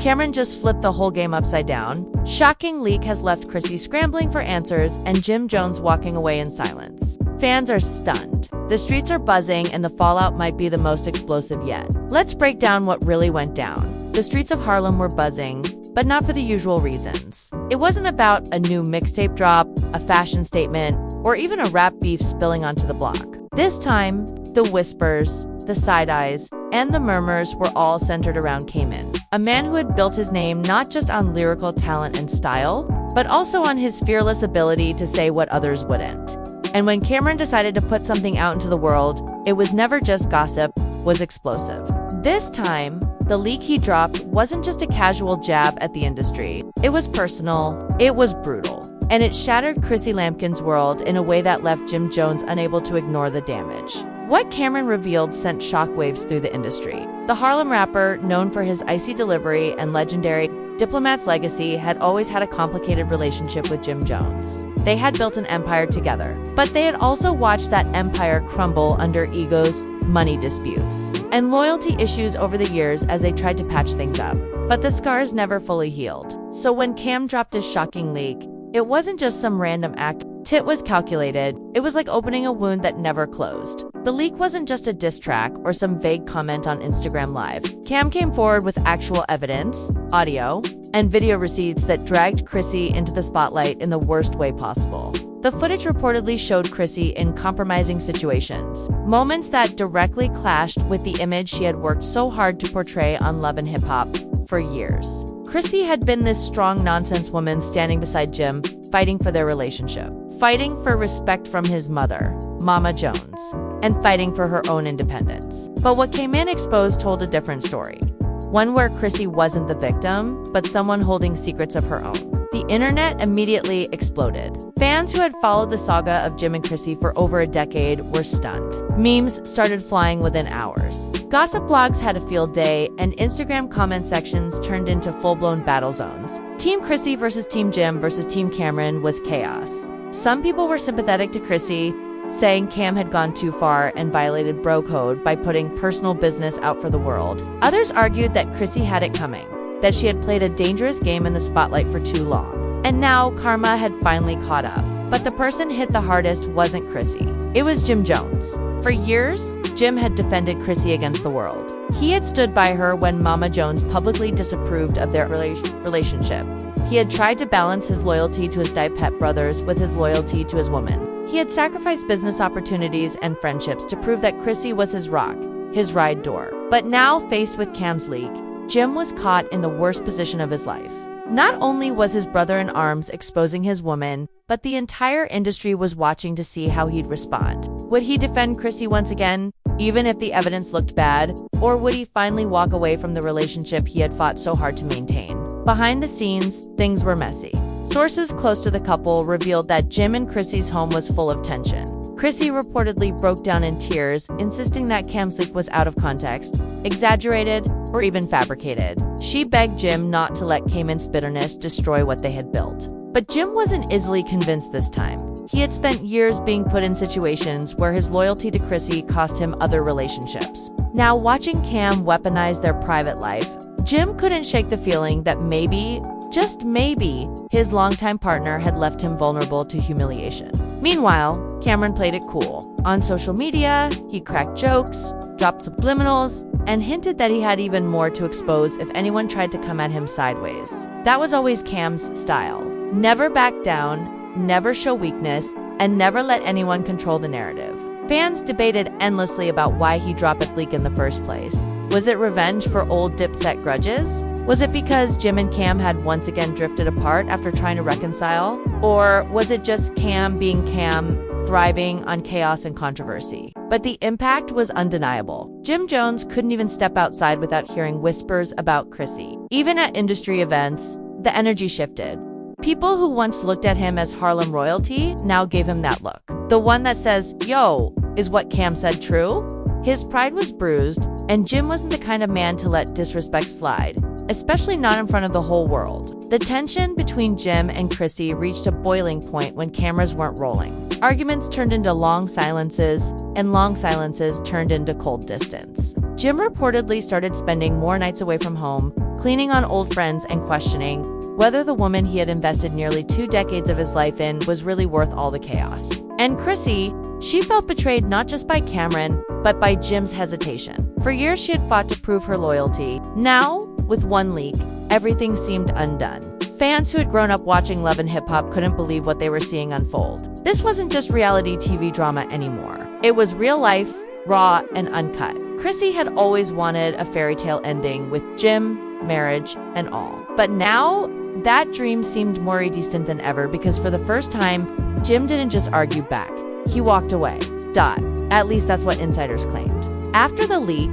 Cameron just flipped the whole game upside down. Shocking leak has left Chrissy scrambling for answers and Jim Jones walking away in silence. Fans are stunned. The streets are buzzing and the fallout might be the most explosive yet. Let's break down what really went down. The streets of Harlem were buzzing, but not for the usual reasons. It wasn't about a new mixtape drop, a fashion statement, or even a rap beef spilling onto the block. This time, the whispers, the side-eyes, and the murmurs were all centered around Kamen, a man who had built his name not just on lyrical talent and style, but also on his fearless ability to say what others wouldn't. And when Cameron decided to put something out into the world, it was never just gossip, was explosive. This time, the leak he dropped wasn't just a casual jab at the industry. It was personal, it was brutal, and it shattered Chrissy Lampkin's world in a way that left Jim Jones unable to ignore the damage. What Cameron revealed sent shockwaves through the industry. The Harlem rapper, known for his icy delivery and legendary Diplomat's legacy, had always had a complicated relationship with Jim Jones. They had built an empire together, but they had also watched that empire crumble under egos, money disputes, and loyalty issues over the years as they tried to patch things up. But the scars never fully healed. So when Cam dropped his shocking leak, it wasn't just some random act. It was calculated. It was like opening a wound that never closed. The leak wasn't just a diss track or some vague comment on Instagram Live. Cam came forward with actual evidence, audio, and video receipts that dragged Chrissy into the spotlight in the worst way possible. The footage reportedly showed Chrissy in compromising situations, moments that directly clashed with the image she had worked so hard to portray on Love and Hip Hop for years. Chrissy had been this strong nonsense woman standing beside Jim, fighting for their relationship, fighting for respect from his mother, Mama Jones, and fighting for her own independence. But what came in exposed told a different story. One where Chrissy wasn't the victim, but someone holding secrets of her own. The internet immediately exploded. Fans who had followed the saga of Jim and Chrissy for over a decade were stunned. Memes started flying within hours. Gossip blogs had a field day, and Instagram comment sections turned into full-blown battle zones. Team Chrissy versus Team Jim versus Team Cameron was chaos. Some people were sympathetic to Chrissy, saying Cam had gone too far and violated bro code by putting personal business out for the world. Others argued that Chrissy had it coming, that she had played a dangerous game in the spotlight for too long. And now karma had finally caught up. But the person hit the hardest wasn't Chrissy. It was Jim Jones. For years, Jim had defended Chrissy against the world. He had stood by her when Mama Jones publicly disapproved of their relationship. He had tried to balance his loyalty to his pet brothers with his loyalty to his woman. He had sacrificed business opportunities and friendships to prove that Chrissy was his rock, his ride door. But now, faced with Cam's leak, Jim was caught in the worst position of his life. Not only was his brother-in-arms exposing his woman, but the entire industry was watching to see how he'd respond. Would he defend Chrissy once again, even if the evidence looked bad? Or would he finally walk away from the relationship he had fought so hard to maintain? Behind the scenes, things were messy. Sources close to the couple revealed that Jim and Chrissy's home was full of tension. Chrissy reportedly broke down in tears, insisting that Cam's leak was out of context, exaggerated, or even fabricated. She begged Jim not to let Camen's bitterness destroy what they had built. But Jim wasn't easily convinced this time. He had spent years being put in situations where his loyalty to Chrissy cost him other relationships. Now, watching Cam weaponize their private life, Jim couldn't shake the feeling that maybe, just maybe, his longtime partner had left him vulnerable to humiliation. Meanwhile, Cameron played it cool. On social media, he cracked jokes, dropped subliminals, and hinted that he had even more to expose if anyone tried to come at him sideways. That was always Cam's style. Never back down, never show weakness, and never let anyone control the narrative. Fans debated endlessly about why he dropped a leak in the first place. Was it revenge for old Dipset grudges? Was it because Jim and Cam had once again drifted apart after trying to reconcile? Or was it just Cam being Cam, thriving on chaos and controversy? But the impact was undeniable. Jim Jones couldn't even step outside without hearing whispers about Chrissy. Even at industry events, the energy shifted. People who once looked at him as Harlem royalty now gave him that look. The one that says, "Yo, is what Cam said true?" His pride was bruised, and Jim wasn't the kind of man to let disrespect slide, especially not in front of the whole world. The tension between Jim and Chrissy reached a boiling point when cameras weren't rolling. Arguments turned into long silences, and long silences turned into cold distance. Jim reportedly started spending more nights away from home, cleaning on old friends and questioning whether the woman he had invested nearly 2 decades of his life in was really worth all the chaos. And Chrissy, she felt betrayed not just by Cameron, but by Jim's hesitation. For years, she had fought to prove her loyalty. Now, with one leak, everything seemed undone. Fans who had grown up watching Love and Hip Hop couldn't believe what they were seeing unfold. This wasn't just reality TV drama anymore. It was real life, raw, and uncut. Chrissy had always wanted a fairy tale ending with Jim, marriage, and all. But now, that dream seemed more distant than ever because for the first time, Jim didn't just argue back. He walked away. At least that's what insiders claimed. After the leak,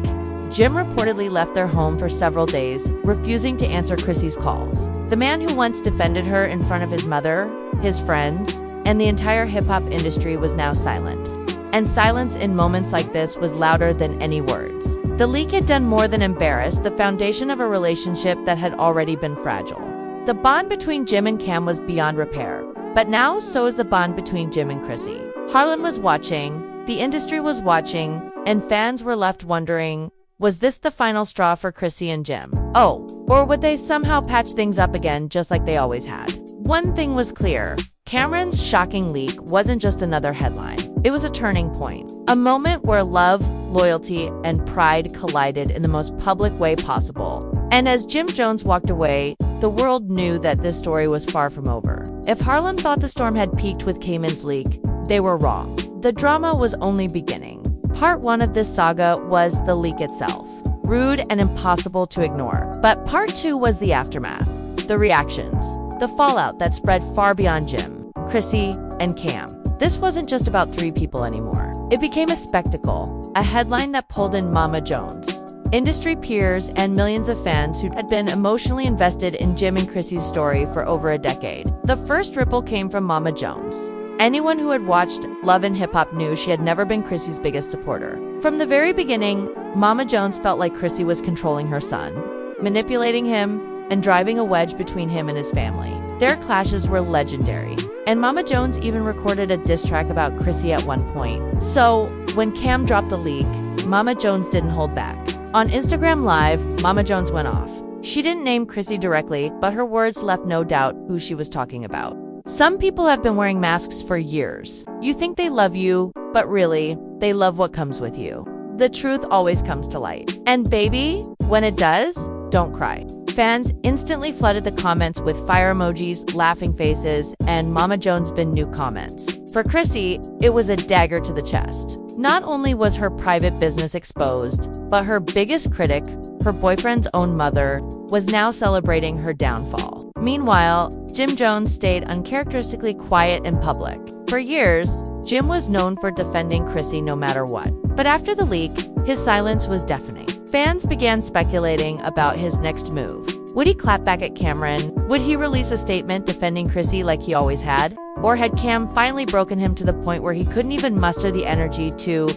Jim reportedly left their home for several days, refusing to answer Chrissy's calls. The man who once defended her in front of his mother, his friends, and the entire hip-hop industry was now silent. And silence in moments like this was louder than any words. The leak had done more than embarrass the foundation of a relationship that had already been fragile. The bond between Jim and Cam was beyond repair, but now so is the bond between Jim and Chrissy. Harlan was watching, the industry was watching, and fans were left wondering, was this the final straw for Chrissy and Jim? Oh, or would they somehow patch things up again just like they always had? One thing was clear. Cameron's shocking leak wasn't just another headline. It was a turning point. A moment where love, loyalty, and pride collided in the most public way possible. And as Jim Jones walked away, the world knew that this story was far from over. If Harlan thought the storm had peaked with Cameron's leak, they were wrong. The drama was only beginning. Part 1 of this saga was the leak itself. Rude and impossible to ignore. But Part 2 was the aftermath. The reactions. The fallout that spread far beyond Jim, Chrissy, and Cam. This wasn't just about 3 people anymore. It became a spectacle, a headline that pulled in Mama Jones, industry peers, and millions of fans who had been emotionally invested in Jim and Chrissy's story for over a decade. The first ripple came from Mama Jones. Anyone who had watched Love and Hip Hop knew she had never been Chrissy's biggest supporter. From the very beginning, Mama Jones felt like Chrissy was controlling her son, manipulating him, and driving a wedge between him and his family. Their clashes were legendary, and Mama Jones even recorded a diss track about Chrissy at one point. So, when Cam dropped the leak, Mama Jones didn't hold back. On Instagram Live, Mama Jones went off. She didn't name Chrissy directly, but her words left no doubt who she was talking about. Some people have been wearing masks for years. You think they love you, but really, they love what comes with you. The truth always comes to light. And baby, when it does, don't cry. Fans instantly flooded the comments with fire emojis, laughing faces, and Mama Jones bin new comments. For Chrissy, it was a dagger to the chest. Not only was her private business exposed, but her biggest critic, her boyfriend's own mother, was now celebrating her downfall. Meanwhile, Jim Jones stayed uncharacteristically quiet in public. For years, Jim was known for defending Chrissy no matter what. But after the leak, his silence was deafening. Fans began speculating about his next move. Would he clap back at Cameron? Would he release a statement defending Chrissy like he always had? Or had Cam finally broken him to the point where he couldn't even muster the energy to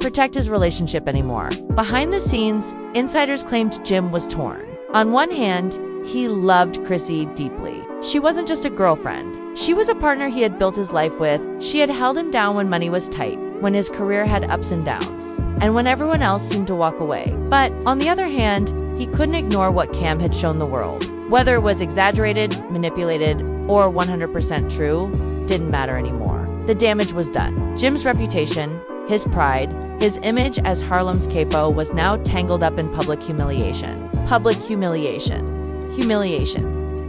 protect his relationship anymore? Behind the scenes, insiders claimed Jim was torn. On one hand, he loved Chrissy deeply. She wasn't just a girlfriend. She was a partner he had built his life with. She had held him down when money was tight, when his career had ups and downs, and when everyone else seemed to walk away. But on the other hand, he couldn't ignore what Cam had shown the world. Whether it was exaggerated, manipulated, or 100% true, didn't matter anymore. The damage was done. Jim's reputation, his pride, his image as Harlem's capo was now tangled up in public humiliation.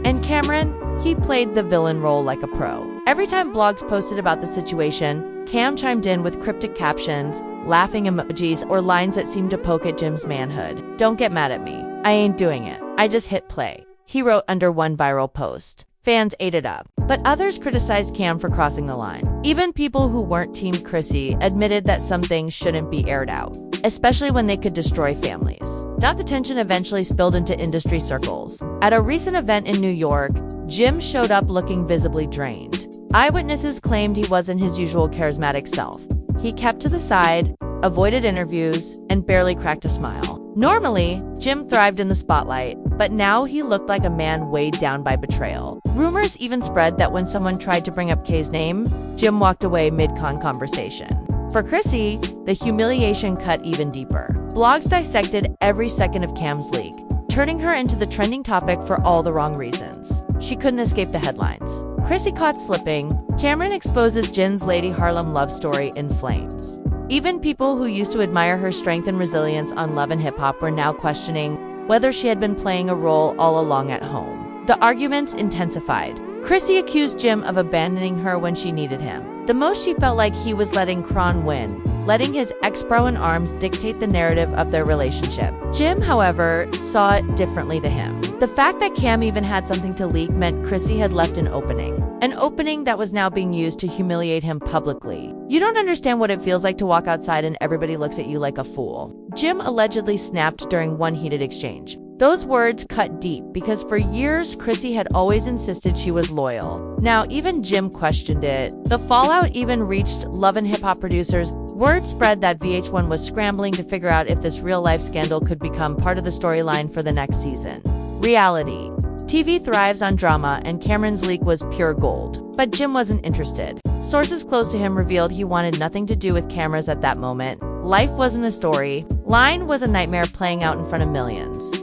And Cameron, he played the villain role like a pro. Every time blogs posted about the situation, Cam chimed in with cryptic captions, laughing emojis, or lines that seemed to poke at Jim's manhood. "Don't get mad at me. I ain't doing it. I just hit play," he wrote under one viral post. Fans ate it up, but others criticized Cam for crossing the line. Even people who weren't Team Chrissy admitted that some things shouldn't be aired out, especially when they could destroy families. The tension eventually spilled into industry circles. At a recent event in New York, Jim showed up looking visibly drained. Eyewitnesses claimed he wasn't his usual charismatic self. He kept to the side, avoided interviews, and barely cracked a smile. Normally, Jim thrived in the spotlight, but now he looked like a man weighed down by betrayal. Rumors even spread that when someone tried to bring up Kay's name, Jim walked away mid-con conversation. For Chrissy, the humiliation cut even deeper. Blogs dissected every second of Cam's leak, turning her into the trending topic for all the wrong reasons. She couldn't escape the headlines. Chrissy caught slipping. Cameron exposes Jin's Lady Harlem love story in flames. Even people who used to admire her strength and resilience on Love and Hip Hop were now questioning whether she had been playing a role all along at home. The arguments intensified. Chrissy accused Jim of abandoning her when she needed him. The most she felt like he was letting Kron win, letting his ex-bro in arms dictate the narrative of their relationship. Jim, however, saw it differently to him. The fact that Cam even had something to leak meant Chrissy had left an opening that was now being used to humiliate him publicly. "You don't understand what it feels like to walk outside and everybody looks at you like a fool," Jim allegedly snapped during one heated exchange. Those words cut deep because for years, Chrissy had always insisted she was loyal. Now, even Jim questioned it. The fallout even reached Love and Hip Hop producers. Word spread that VH1 was scrambling to figure out if this real-life scandal could become part of the storyline for the next season. Reality. TV thrives on drama, and Cameron's leak was pure gold. But Jim wasn't interested. Sources close to him revealed he wanted nothing to do with cameras at that moment. Life wasn't a story. Line was a nightmare playing out in front of millions.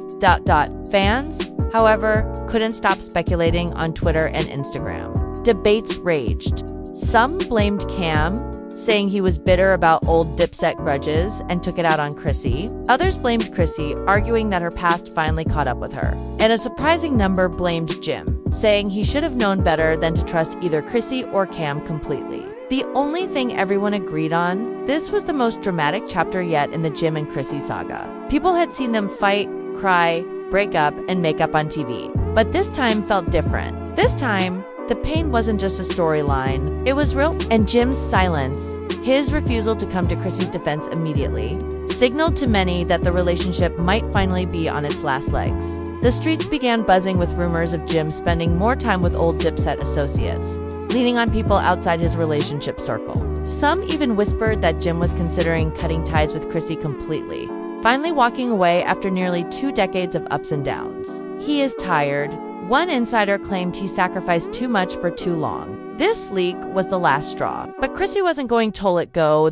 Fans, however, couldn't stop speculating on Twitter and Instagram. Debates raged. Some blamed Cam, saying he was bitter about old Dipset grudges and took it out on Chrissy. Others blamed Chrissy, arguing that her past finally caught up with her. And a surprising number blamed Jim, saying he should have known better than to trust either Chrissy or Cam completely. The only thing everyone agreed on, this was the most dramatic chapter yet in the Jim and Chrissy saga. People had seen them fight, cry, break up, and make up on TV. But this time felt different. This time, the pain wasn't just a storyline, it was real. And Jim's silence, his refusal to come to Chrissy's defense immediately, signaled to many that the relationship might finally be on its last legs. The streets began buzzing with rumors of Jim spending more time with old Dipset associates, leaning on people outside his relationship circle. Some even whispered that Jim was considering cutting ties with Chrissy completely, finally walking away after nearly 2 decades of ups and downs. He is tired. One insider claimed he sacrificed too much for too long. This leak was the last straw. But Chrissy wasn't going to let go.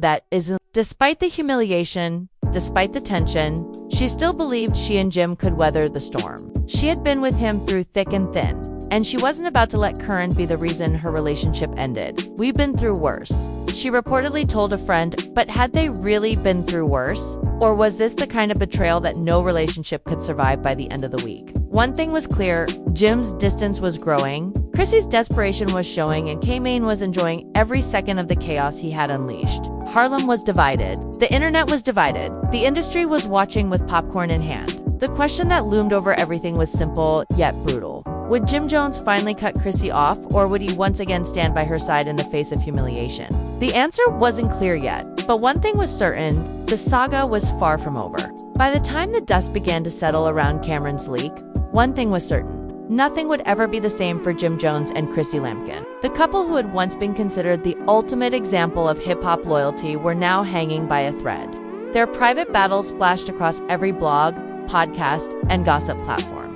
Despite the humiliation, despite the tension, she still believed she and Jim could weather the storm. She had been with him through thick and thin, and she wasn't about to let current be the reason her relationship ended. "We've been through worse," she reportedly told a friend, but had they really been through worse? Or was this the kind of betrayal that no relationship could survive by the end of the week? One thing was clear, Jim's distance was growing, Chrissy's desperation was showing, and K-Mane was enjoying every second of the chaos he had unleashed. Harlem was divided. The internet was divided. The industry was watching with popcorn in hand. The question that loomed over everything was simple, yet brutal. Would Jim Jones finally cut Chrissy off, or would he once again stand by her side in the face of humiliation? The answer wasn't clear yet, but one thing was certain, the saga was far from over. By the time the dust began to settle around Cameron's leak, one thing was certain. Nothing would ever be the same for Jim Jones and Chrissy Lampkin. The couple who had once been considered the ultimate example of hip-hop loyalty were now hanging by a thread. Their private battles splashed across every blog, podcast, and gossip platform.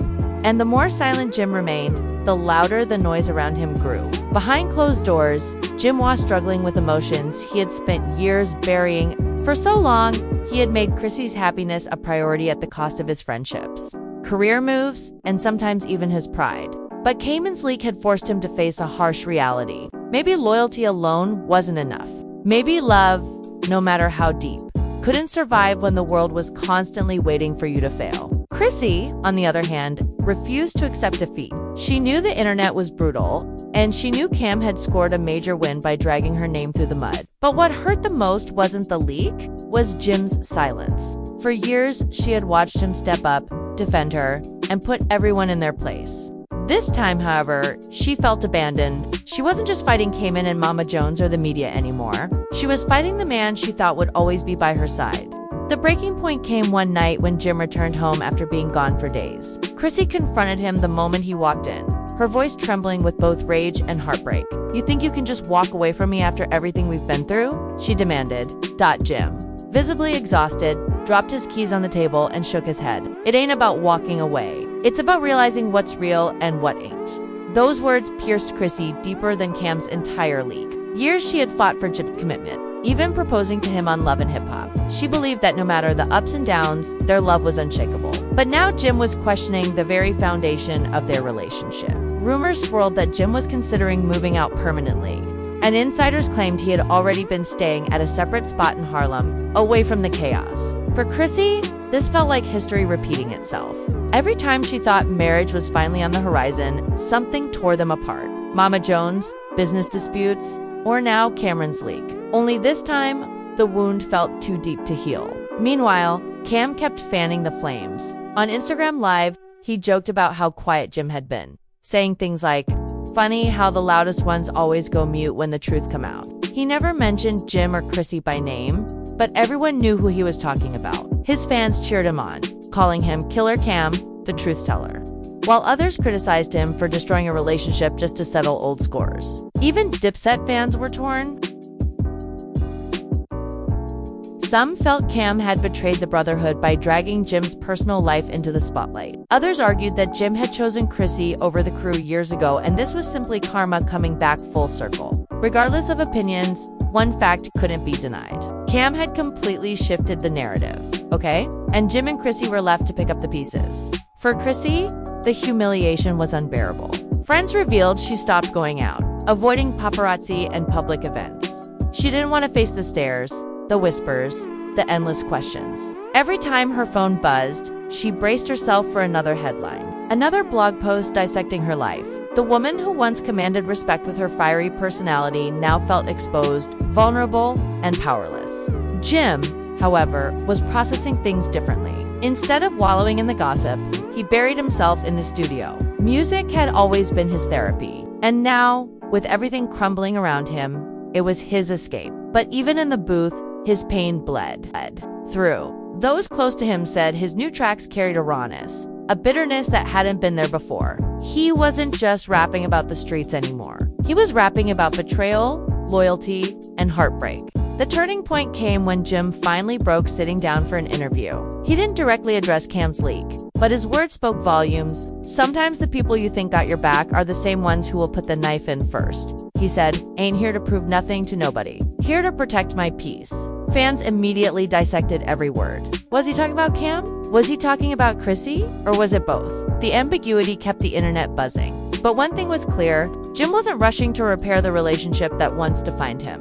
And the more silent Jim remained, the louder the noise around him grew. Behind closed doors, Jim was struggling with emotions he had spent years burying. For so long, he had made Chrissy's happiness a priority at the cost of his friendships, career moves, and sometimes even his pride. But Cayman's leak had forced him to face a harsh reality. Maybe loyalty alone wasn't enough. Maybe love, no matter how deep, couldn't survive when the world was constantly waiting for you to fail. Chrissy, on the other hand, refused to accept defeat. She knew the internet was brutal, and she knew Cam had scored a major win by dragging her name through the mud. But what hurt the most wasn't the leak, was Jim's silence. For years, she had watched him step up, defend her, and put everyone in their place. This time, however, she felt abandoned. She wasn't just fighting Cayman and Mama Jones or the media anymore. She was fighting the man she thought would always be by her side. The breaking point came one night when Jim returned home after being gone for days. Chrissy confronted him the moment he walked in, her voice trembling with both rage and heartbreak. "You think you can just walk away from me after everything we've been through?" she demanded. Jim, visibly exhausted, dropped his keys on the table and shook his head. "It ain't about walking away. It's about realizing what's real and what ain't." Those words pierced Chrissy deeper than Cam's entire leak. Years she had fought for Jim's commitment. even proposing to him on Love and Hip Hop. She believed that no matter the ups and downs, their love was unshakable. But now Jim was questioning the very foundation of their relationship. Rumors swirled that Jim was considering moving out permanently, and insiders claimed he had already been staying at a separate spot in Harlem, away from the chaos. For Chrissy, this felt like history repeating itself. Every time she thought marriage was finally on the horizon, something tore them apart. Mama Jones, business disputes, or now Cameron's leak. Only this time, the wound felt too deep to heal. Meanwhile, Cam kept fanning the flames. On Instagram Live, he joked about how quiet Jim had been, saying things like, "Funny how the loudest ones always go mute when the truth come out." He never mentioned Jim or Chrissy by name, but everyone knew who he was talking about. His fans cheered him on, calling him Killer Cam, the truth teller, while others criticized him for destroying a relationship just to settle old scores. Even Dipset fans were torn. Some felt Cam had betrayed the brotherhood by dragging Jim's personal life into the spotlight. Others argued that Jim had chosen Chrissy over the crew years ago, and this was simply karma coming back full circle. Regardless of opinions, one fact couldn't be denied. Cam had completely shifted the narrative, okay? And Jim and Chrissy were left to pick up the pieces. For Chrissy, the humiliation was unbearable. Friends revealed she stopped going out, avoiding paparazzi and public events. She didn't want to face the stares, the whispers, the endless questions. Every time her phone buzzed, she braced herself for another headline, another blog post dissecting her life. The woman who once commanded respect with her fiery personality now felt exposed, vulnerable, and powerless. Jim, however, was processing things differently. Instead of wallowing in the gossip, he buried himself in the studio. Music had always been his therapy, and now, with everything crumbling around him, it was his escape. But even in the booth, his pain bled through. Those close to him said his new tracks carried a rawness, a bitterness that hadn't been there before. He wasn't just rapping about the streets anymore. He was rapping about betrayal, loyalty, and heartbreak. The turning point came when Jim finally broke sitting down for an interview. He didn't directly address Cam's leak, but his words spoke volumes. "Sometimes the people you think got your back are the same ones who will put the knife in first," he said. "Ain't here to prove nothing to nobody. Here to protect my peace." Fans immediately dissected every word. Was he talking about Cam? Was he talking about Chrissy? Or was it both? The ambiguity kept the internet buzzing. But one thing was clear, Jim wasn't rushing to repair the relationship that once defined him.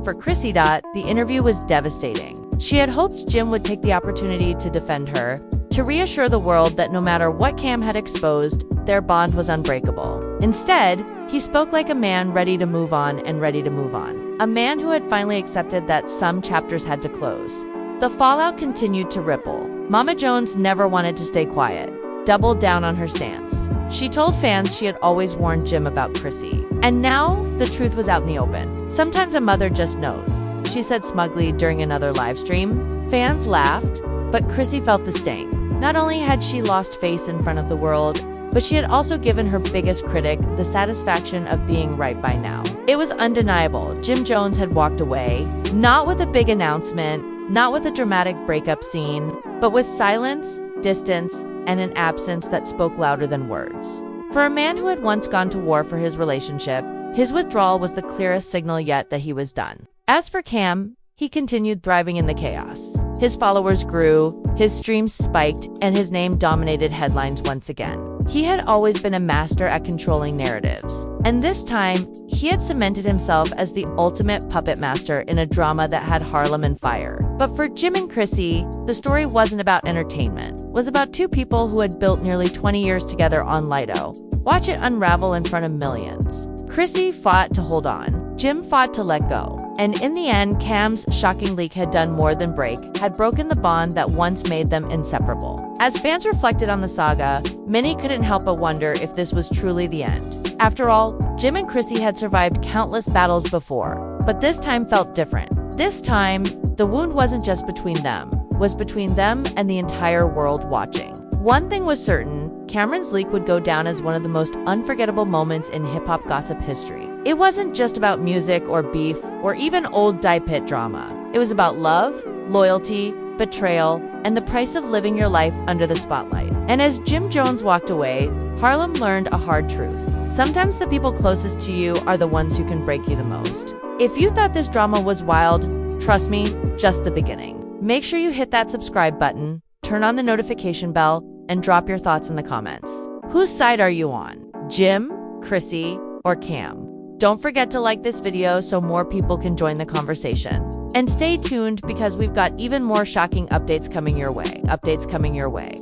For Chrissy, the interview was devastating. She had hoped Jim would take the opportunity to defend her, to reassure the world that no matter what Cam had exposed, their bond was unbreakable. Instead, he spoke like a man ready to move on and ready to move on. A man who had finally accepted that some chapters had to close. The fallout continued to ripple. Mama Jones never wanted to stay quiet, doubled down on her stance. She told fans she had always warned Jim about Chrissy. And now, the truth was out in the open. "Sometimes a mother just knows," she said smugly during another live stream. Fans laughed, but Chrissy felt the sting. Not only had she lost face in front of the world, but she had also given her biggest critic the satisfaction of being right by now. It was undeniable. Jim Jones had walked away, not with a big announcement, not with a dramatic breakup scene, but with silence, distance, and an absence that spoke louder than words. For a man who had once gone to war for his relationship, his withdrawal was the clearest signal yet that he was done. As for Cam, he continued thriving in the chaos. His followers grew, his streams spiked, and his name dominated headlines once again. He had always been a master at controlling narratives, and this time, he had cemented himself as the ultimate puppet master in a drama that had Harlem on fire. But for Jim and Chrissy, the story wasn't about entertainment. It was about two people who had built nearly 20 years together on Lido. Watch it unravel in front of millions. Chrissy fought to hold on. Jim fought to let go. And in the end, Cam's shocking leak had done more than break, had broken the bond that once made them inseparable. As fans reflected on the saga, many couldn't help but wonder if this was truly the end. After all, Jim and Chrissy had survived countless battles before, but this time felt different. This time, the wound wasn't just between them, it was between them and the entire world watching. One thing was certain, Cameron's leak would go down as one of the most unforgettable moments in hip-hop gossip history. It wasn't just about music or beef or even old die pit drama. It was about love, loyalty, betrayal, and the price of living your life under the spotlight. And as Jim Jones walked away, Harlem learned a hard truth. Sometimes the people closest to you are the ones who can break you the most. If you thought this drama was wild, trust me, just the beginning. Make sure you hit that subscribe button, turn on the notification bell, and drop your thoughts in the comments. Whose side are you on? Jim, Chrissy, or Cam? Don't forget to like this video so more people can join the conversation. And stay tuned because we've got even more shocking updates coming your way.